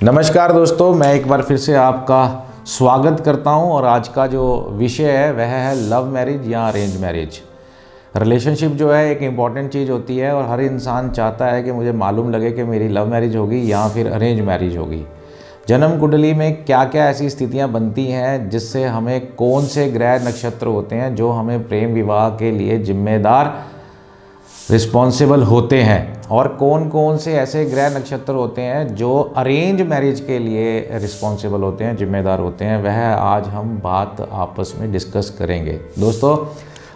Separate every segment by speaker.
Speaker 1: नमस्कार दोस्तों, मैं एक बार फिर से आपका स्वागत करता हूं और आज का जो विषय है वह है लव मैरिज या अरेंज मैरिज। रिलेशनशिप जो है एक इम्पॉर्टेंट चीज़ होती है और हर इंसान चाहता है कि मुझे मालूम लगे कि मेरी लव मैरिज होगी या फिर अरेंज मैरिज होगी। जन्म कुंडली में क्या क्या ऐसी स्थितियां बनती हैं जिससे हमें कौन से ग्रह नक्षत्र होते हैं जो हमें प्रेम विवाह के लिए जिम्मेदार रिस्पॉन्सिबल होते हैं, और कौन कौन से ऐसे ग्रह नक्षत्र होते हैं जो अरेंज मैरिज के लिए रिस्पॉन्सिबल होते हैं, जिम्मेदार होते हैं, वह आज हम बात आपस में डिस्कस करेंगे। दोस्तों,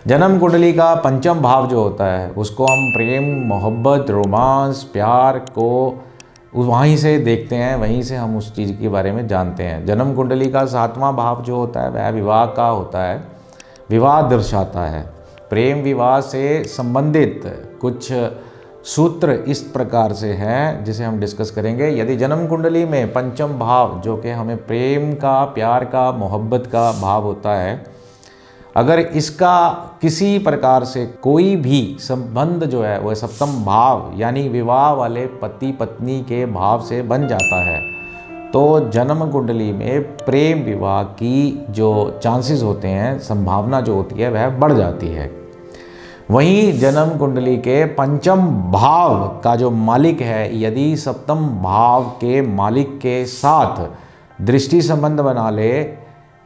Speaker 1: जन्म कुंडली का पंचम भाव जो होता है उसको हम प्रेम, मोहब्बत, रोमांस, प्यार को वहीं से देखते हैं, वहीं से हम उस चीज़ के बारे में जानते हैं। जन्म कुंडली का सातवां भाव जो होता है वह विवाह का होता है, विवाह दर्शाता है। प्रेम विवाह से संबंधित कुछ सूत्र इस प्रकार से हैं जिसे हम डिस्कस करेंगे। यदि जन्म कुंडली में पंचम भाव जो कि हमें प्रेम का, प्यार का, मोहब्बत का भाव होता है, अगर इसका किसी प्रकार से कोई भी संबंध जो है वह सप्तम भाव यानी विवाह वाले पति पत्नी के भाव से बन जाता है तो जन्म कुंडली में प्रेम विवाह की जो चांसेस होते हैं, संभावना जो होती है वह बढ़ जाती है। वहीं जन्म कुंडली के पंचम भाव का जो मालिक है, यदि सप्तम भाव के मालिक के साथ दृष्टि संबंध बना ले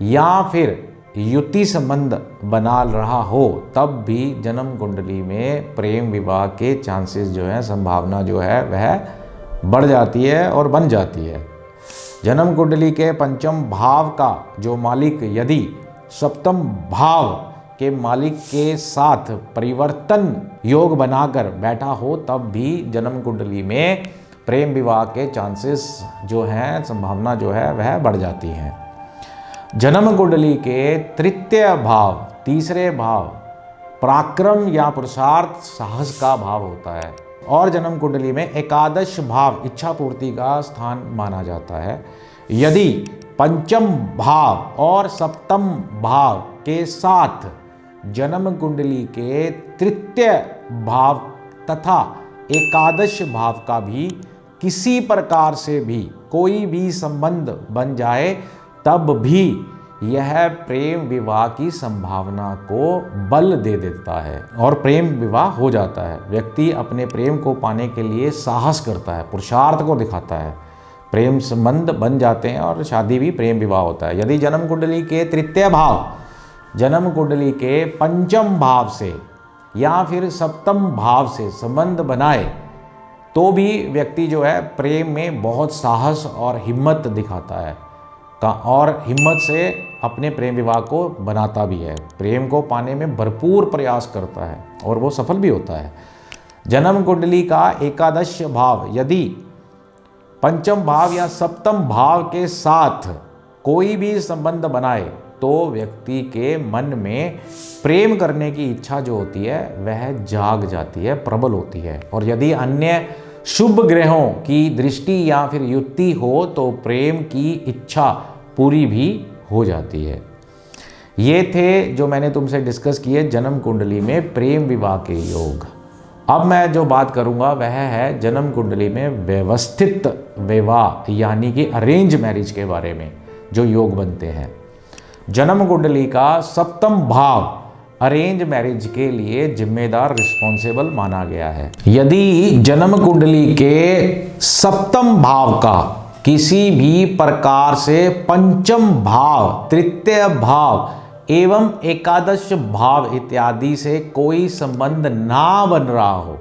Speaker 1: या फिर युति संबंध बना रहा हो, तब भी जन्म कुंडली में प्रेम विवाह के चांसेस जो है, संभावना जो है वह बढ़ जाती है और बन जाती है। जन्म कुंडली के पंचम भाव का जो मालिक यदि सप्तम भाव के मालिक के साथ परिवर्तन योग बनाकर बैठा हो, तब भी जन्म कुंडली में प्रेम विवाह के चांसेस जो हैं, संभावना जो है वह बढ़ जाती है। जन्म कुंडली के तृतीय भाव, तीसरे भाव पराक्रम या पुरुषार्थ, साहस का भाव होता है और जन्म कुंडली में एकादश भाव इच्छा पूर्ति का स्थान माना जाता है। यदि पंचम भाव और सप्तम भाव के साथ जन्म कुंडली के तृतीय भाव तथा एकादश भाव का भी किसी प्रकार से भी कोई भी संबंध बन जाए, तब भी यह प्रेम विवाह की संभावना को बल दे देता है और प्रेम विवाह हो जाता है। व्यक्ति अपने प्रेम को पाने के लिए साहस करता है, पुरुषार्थ को दिखाता है, प्रेम संबंध बन जाते हैं और शादी भी प्रेम विवाह होता है। यदि जन्म कुंडली के तृतीय भाव जन्म कुंडली के पंचम भाव से या फिर सप्तम भाव से संबंध बनाए तो भी व्यक्ति जो है प्रेम में बहुत साहस और हिम्मत दिखाता है और हिम्मत से अपने प्रेम विवाह को बनाता भी है, प्रेम को पाने में भरपूर प्रयास करता है और वो सफल भी होता है। जन्म कुंडली का एकादश भाव यदि पंचम भाव या सप्तम भाव के साथ कोई भी संबंध बनाए तो व्यक्ति के मन में प्रेम करने की इच्छा जो होती है वह जाग जाती है, प्रबल होती है। और यदि अन्य शुभ ग्रहों की दृष्टि या फिर युति हो तो प्रेम की इच्छा पूरी भी हो जाती है। ये थे जो मैंने तुमसे डिस्कस किए जन्म कुंडली में प्रेम विवाह के योग। अब मैं जो बात करूंगा वह है जन्म कुंडली में व्यवस्थित विवाह यानी कि अरेंज मैरिज के बारे में जो योग बनते हैं। जन्म कुंडली का सप्तम भाव अरेंज मैरिज के लिए जिम्मेदार, रिस्पॉन्सिबल माना गया है। यदि जन्म कुंडली के सप्तम भाव का किसी भी प्रकार से पंचम भाव, तृतीय भाव एवं एकादश भाव इत्यादि से कोई संबंध ना बन रहा हो,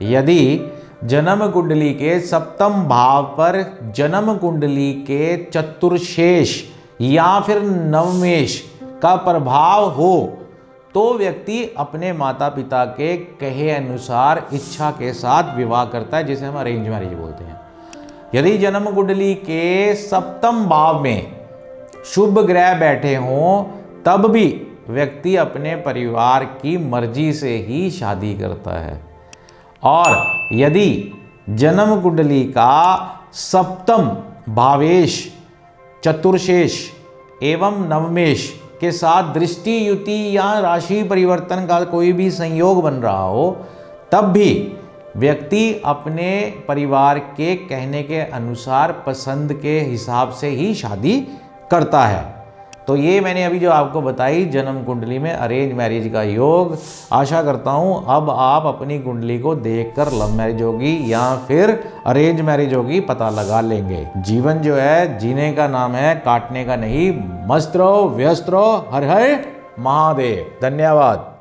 Speaker 1: यदि जन्म कुंडली के सप्तम भाव पर जन्म कुंडली के चतुर्शेष या फिर नवमेश का प्रभाव हो, तो व्यक्ति अपने माता पिता के कहे अनुसार इच्छा के साथ विवाह करता है, जिसे हम अरेंज मैरिज बोलते हैं। यदि जन्म कुंडली के सप्तम भाव में शुभ ग्रह बैठे हों, तब भी व्यक्ति अपने परिवार की मर्जी से ही शादी करता है। और यदि जन्म कुंडली का सप्तम भावेश, चतुर्शेष एवं नवमेश के साथ दृष्टि, युति या राशि परिवर्तन का कोई भी संयोग बन रहा हो, तब भी व्यक्ति अपने परिवार के कहने के अनुसार पसंद के हिसाब से ही शादी करता है। तो ये मैंने अभी जो आपको बताई जन्म कुंडली में अरेंज मैरिज का योग। आशा करता हूँ अब आप अपनी कुंडली को देखकर लव मैरिज होगी या फिर अरेंज मैरिज होगी पता लगा लेंगे। जीवन जो है जीने का नाम है, काटने का नहीं। मस्त रहो, व्यस्त रहो। हर हर महादेव। धन्यवाद।